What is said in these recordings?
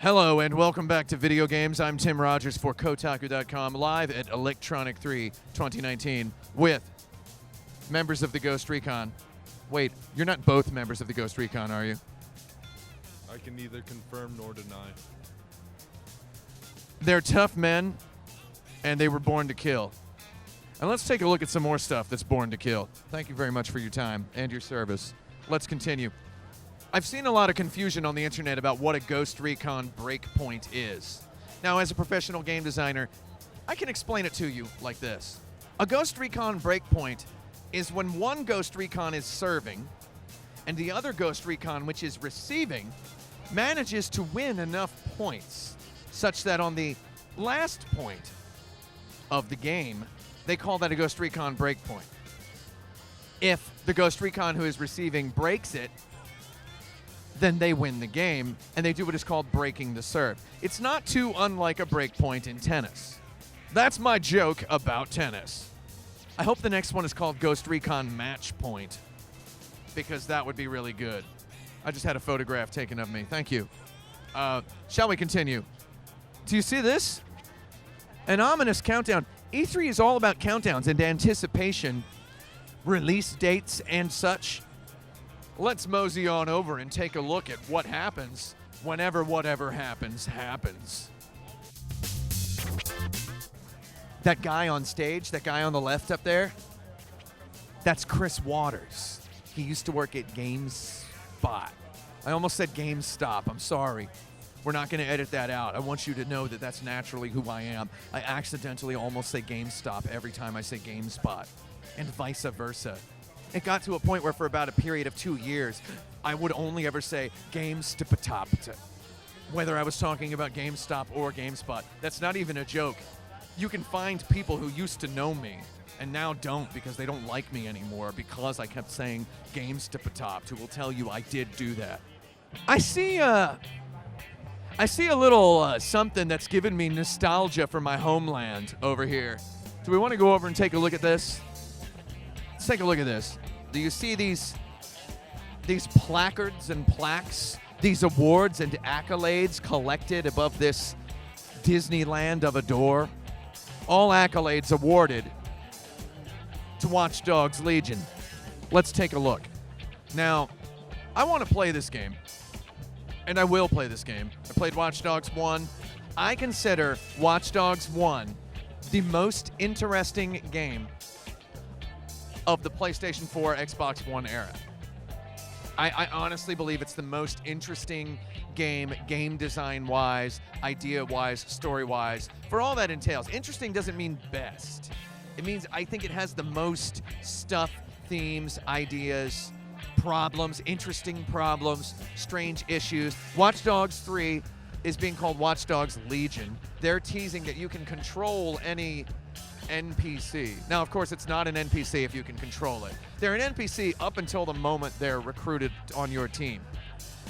Hello and welcome back to Video Games. I'm Tim Rogers for Kotaku.com, live at Electronic 3 2019 with members of the Ghost Recon. Wait, you're not both members of the Ghost Recon, are you? I can neither confirm nor deny. They're tough men, and they were born to kill. And let's take a look at some more stuff that's born to kill. Thank you very much for your time and your service. Let's continue. I've seen a lot of confusion on the internet about what a Ghost Recon Breakpoint is. Now, as a professional game designer, I can explain it to you like this. A Ghost Recon Breakpoint is when one Ghost Recon is serving and the other Ghost Recon, which is receiving, manages to win enough points such that on the last point of the game, they call that a Ghost Recon Breakpoint. If the Ghost Recon who is receiving breaks it, then they win the game, and they do what is called breaking the serve. It's not too unlike a breakpoint in tennis. That's my joke about tennis. I hope the next one is called Ghost Recon Match Point, because that would be really good. I just had a photograph taken of me. Thank you. Shall we continue? Do you see this? An ominous countdown. E3 is all about countdowns and anticipation, release dates, and such. Let's mosey on over and take a look at what happens whenever whatever happens, happens. That guy on stage, that guy on the left up there, that's Chris Waters. He used to work at GameSpot. I almost said GameStop. I'm sorry. We're not going to edit that out. I want you to know that that's naturally who I am. I accidentally almost say GameStop every time I say GameSpot, and vice versa. It got to a point where for about a period of 2 years, I would only ever say GameStop, whether I was talking about GameStop or GameSpot. That's not even a joke. You can find people who used to know me and now don't because they don't like me anymore because I kept saying GameStop, who will tell you I did do that. I see a little something that's given me nostalgia for my homeland over here. Do we want to go over and take a look at this? Let's take a look at this. Do you see these placards and plaques, these awards and accolades collected above this Disneyland of a door? All accolades awarded to Watch Dogs Legion. Let's take a look. Now, I want to play this game, and I will play this game. I played Watch Dogs 1. I consider Watch Dogs 1 the most interesting game of the PlayStation 4, Xbox One era. I honestly believe it's the most interesting game design-wise, idea-wise, story-wise, for all that entails. Interesting doesn't mean best. It means I think it has the most stuff, themes, ideas, problems, interesting problems, strange issues. Watch Dogs 3 is being called Watch Dogs Legion. They're teasing that you can control any NPC. Now, of course, it's not an NPC if you can control it. They're an NPC up until the moment they're recruited on your team.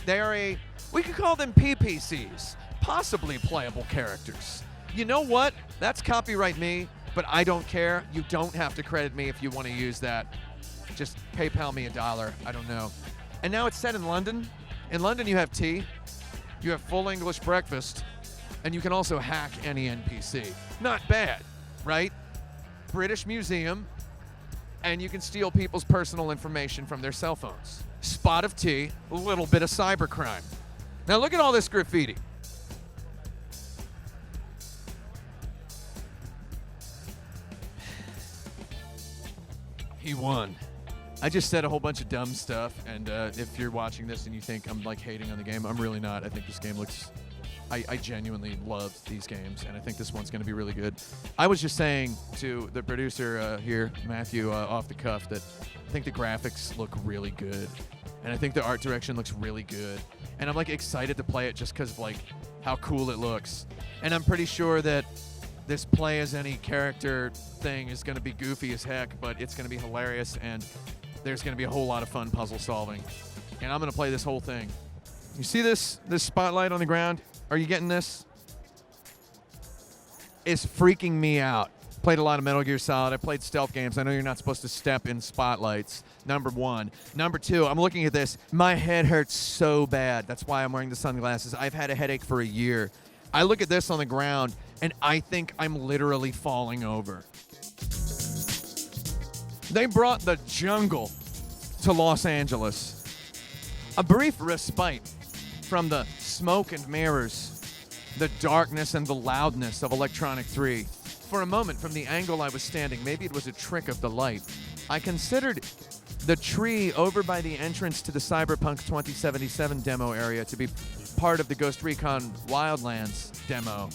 They are we could call them PPCs, possibly playable characters. You know what? That's copyright me, but I don't care. You don't have to credit me if you want to use that. Just PayPal me $1. I don't know. And now it's set in London. In London, you have tea, you have full English breakfast, and you can also hack any NPC. Not bad, right? British Museum, and you can steal people's personal information from their cell phones. Spot of tea, a little bit of cybercrime. Now look at all this graffiti. He won. I just said a whole bunch of dumb stuff, and if you're watching this and you think I'm like hating on the game, I'm really not. I think this game looks... I genuinely love these games, and I think this one's going to be really good. I was just saying to the producer here, Matthew, off the cuff, that I think the graphics look really good, and I think the art direction looks really good, and I'm like excited to play it just because of like how cool it looks. And I'm pretty sure that this play as any character thing is going to be goofy as heck, but it's going to be hilarious, and there's going to be a whole lot of fun puzzle solving. And I'm going to play this whole thing. You see this spotlight on the ground? Are you getting this? It's freaking me out. Played a lot of Metal Gear Solid. I played stealth games. I know you're not supposed to step in spotlights. Number one. Number two, I'm looking at this. My head hurts so bad. That's why I'm wearing the sunglasses. I've had a headache for a year. I look at this on the ground, and I think I'm literally falling over. They brought the jungle to Los Angeles. A brief respite from the smoke and mirrors, the darkness and the loudness of Electronic 3. For a moment, from the angle I was standing, maybe it was a trick of the light, I considered the tree over by the entrance to the Cyberpunk 2077 demo area to be part of the Ghost Recon Wildlands demo.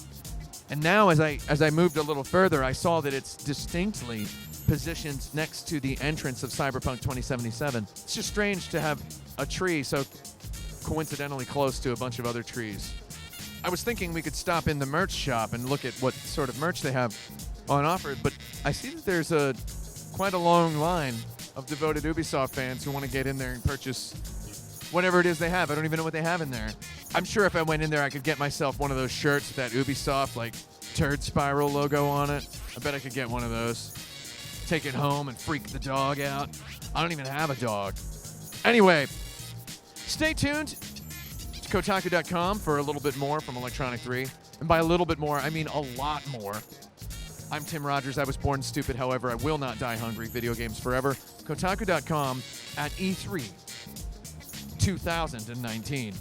And now, as I moved a little further, I saw that it's distinctly positioned next to the entrance of Cyberpunk 2077. It's just strange to have a tree so coincidentally close to a bunch of other trees. I was thinking we could stop in the merch shop and look at what sort of merch they have on offer, but I see that there's quite a long line of devoted Ubisoft fans who want to get in there and purchase whatever it is they have. I don't even know what they have in there. I'm sure if I went in there, I could get myself one of those shirts with that Ubisoft, like, turd spiral logo on it. I bet I could get one of those. Take it home and freak the dog out. I don't even have a dog. Anyway, stay tuned to Kotaku.com for a little bit more from Electronic 3. And by a little bit more, I mean a lot more. I'm Tim Rogers. I was born stupid. However, I will not die hungry. Video games forever. Kotaku.com at E3 2019.